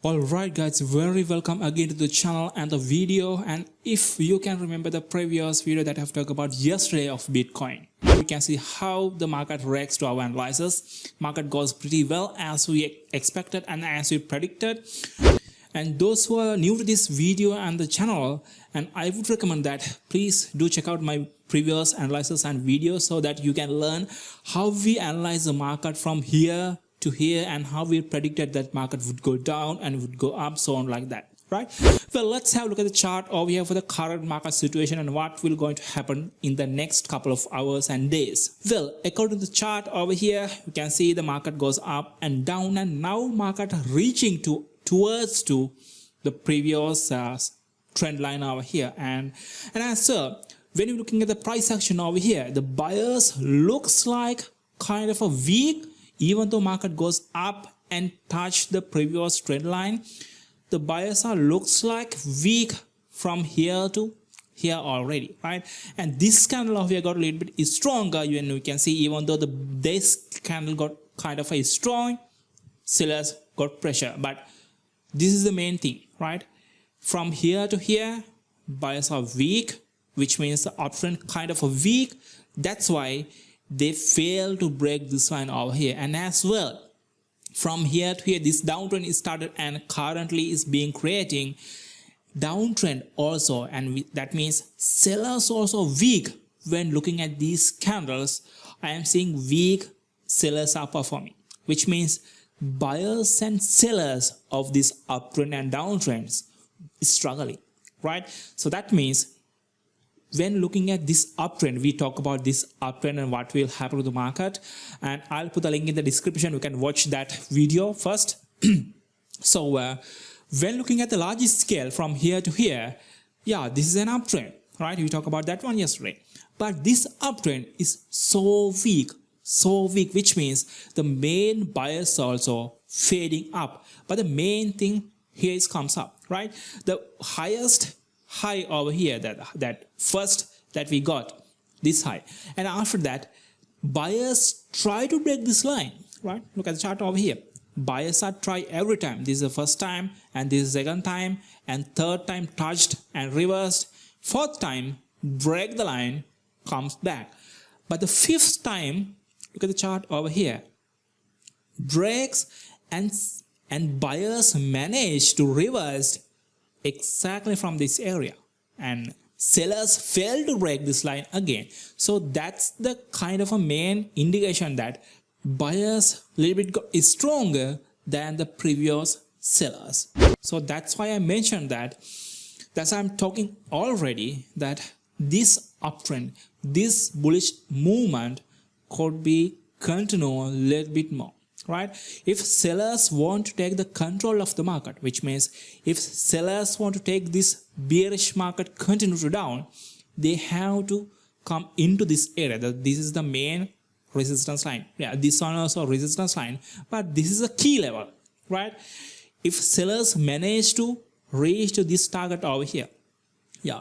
Alright guys, very welcome again to the channel and the video. And if you can remember the previous video that I've talked about yesterday of Bitcoin, you can see how the market reacts to our analysis. Market goes pretty well as we expected and as we predicted. And those who are new to this video and the channel, and I would recommend that please do check out my previous analysis and videos so that you can learn how we analyze the market from here to here and how we predicted that market would go down and would go up, so on like that, right? Well, let's have a look at the chart over here for the current market situation and what will going to happen in the next couple of hours and days. Well, according to the chart over here, you can see the market goes up and down, and now market reaching towards the previous trend line over here. And as so, when you're looking at the price action over here, the buyers looks like kind of a weak. Even though market goes up and touch the previous trend line, the buyers are looks like weak from here to here already, right? And this candle over here got a little bit stronger. You can see even though this candle got kind of a strong, sellers got pressure. But this is the main thing, right? From here to here, buyers are weak, which means the uptrend kind of a weak. That's why they fail to break this line over here. And as well, from here to here, this downtrend is started and currently is being creating downtrend also, and that means sellers also weak. When looking at these candles, I am seeing weak sellers are performing, which means buyers and sellers of this uptrend and downtrends is struggling, right? So that means when looking at this uptrend, we talk about this uptrend and what will happen to the market, and I'll put a link in the description. You can watch that video first. So when looking at the largest scale from here to here, yeah, this is an uptrend, right? We talked about that one yesterday. But this uptrend is so weak, which means the main buyers also fading up. But the main thing here comes up, right? The highest high over here, that first that we got, this high, and after that buyers try to break this line, right? Look at the chart over here. Buyers are try every time. This is the first time, and this is the second time, and third time touched and reversed, fourth time break the line, comes back. But the fifth time, look at the chart over here, breaks and buyers manage to reverse exactly from this area, and sellers fail to break this line again. So that's the kind of a main indication that buyers a little bit is stronger than the previous sellers. So that's why I mentioned that. That's why I'm talking already that this uptrend, this bullish movement could be continue a little bit more, right? If sellers want to take the control of the market, which means if sellers want to take this bearish market continue to down, they have to come into this area. This is the main resistance line. Yeah, this one also resistance line, but this is a key level, right? If sellers manage to reach to this target over here, yeah,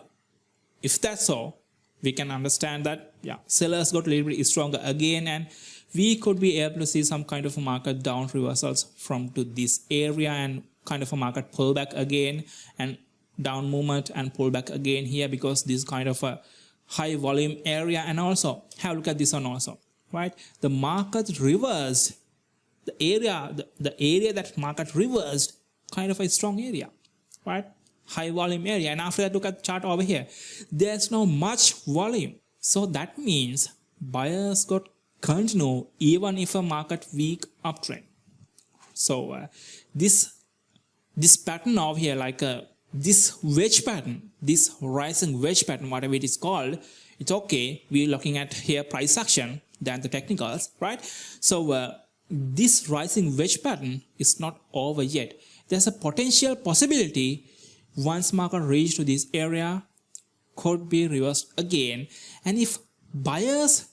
if that's so, we can understand that, yeah, sellers got a little bit stronger again, and we could be able to see some kind of a market down reversals from to this area and kind of a market pullback again and down movement and pullback again here, because this kind of a high volume area. And also have a look at this one also, right? The market reversed the area that market reversed, kind of a strong area, right? High volume area. And after that, look at the chart over here, there's no much volume. So that means buyers got continue even if a market weak uptrend. So this pattern over here, like this wedge pattern, this rising wedge pattern, whatever it is called, it's okay. We're looking at here price action than the technicals, right? So this rising wedge pattern is not over yet. There's a potential possibility once market reach to this area could be reversed again, and if buyers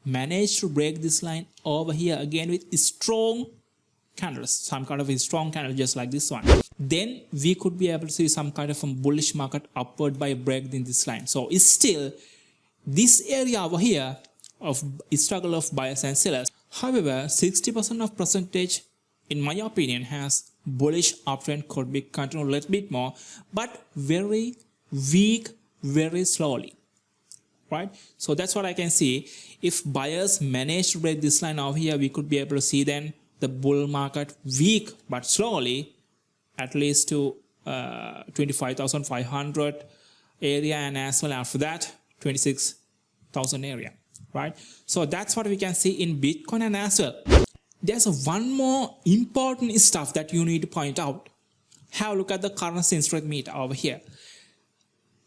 manage to break this line over here again with strong candles, some kind of a strong candle just like this one, then we could be able to see some kind of a bullish market upward by breaking this line. So it's still this area over here of struggle of buyers and sellers. However, 60% of percentage in my opinion has bullish uptrend could be continued a little bit more, but very weak, very slowly, right? So that's what I can see. If buyers manage to break this line over here, we could be able to see then the bull market weak but slowly at least to 25,500 area, and as well after that 26,000 area, right? So that's what we can see in Bitcoin. And as well, there's one more important stuff that you need to point out. Have a look at the currency strength meter over here.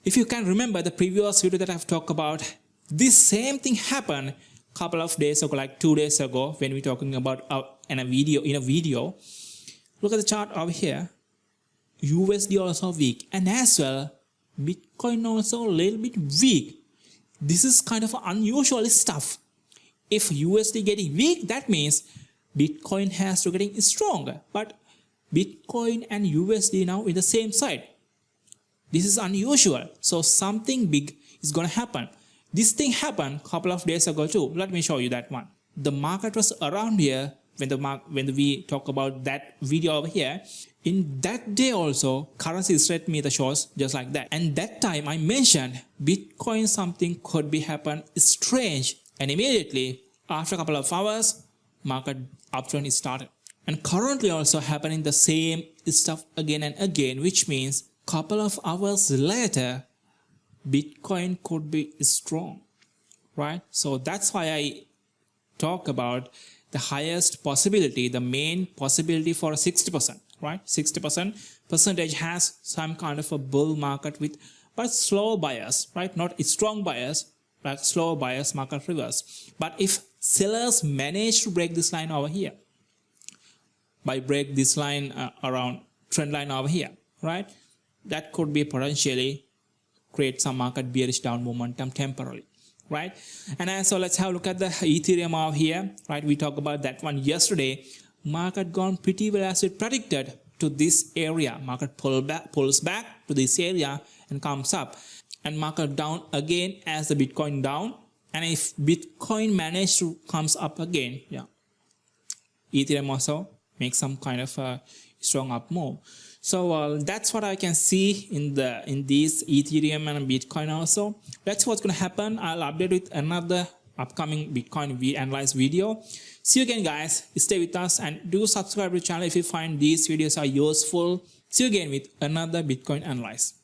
If you can remember the previous video that I've talked about, this same thing happened a couple of days ago, like 2 days ago, when we're talking about in a video. Look at the chart over here. USD also weak, and as well Bitcoin also a little bit weak. This is kind of unusual stuff. If USD getting weak, that means Bitcoin has to getting stronger, but Bitcoin and USD now in the same side. This is unusual. So something big is going to happen. This thing happened a couple of days ago too. Let me show you that one. The market was around here when we talk about that video over here. In that day also, currency strength meter shows just like that. And that time I mentioned Bitcoin something could be happen strange, and immediately after a couple of hours, market uptrend is started. And currently also happening the same stuff again and again, which means couple of hours later, Bitcoin could be strong, right? So that's why I talk about the highest possibility, the main possibility for 60%, right? 60% percentage has some kind of a bull market with but slow bias, right? Not strong bias, but slow bias market reverse. But if sellers manage to break this line over here, by break this line around trend line over here, right? That could be potentially create some market bearish down momentum temporarily, right? And so let's have a look at the Ethereum over here, right? We talked about that one yesterday. Market gone pretty well as it predicted to this area. Market pulls back to this area and comes up, and market down again as the Bitcoin down. And if Bitcoin managed to comes up again, yeah, Ethereum also makes some kind of a strong up move. So that's what I can see in these Ethereum and Bitcoin also. That's what's going to happen. I'll update with another upcoming Bitcoin analyze video. See you again, guys. Stay with us and do subscribe to the channel if you find these videos are useful. See you again with another Bitcoin analyze.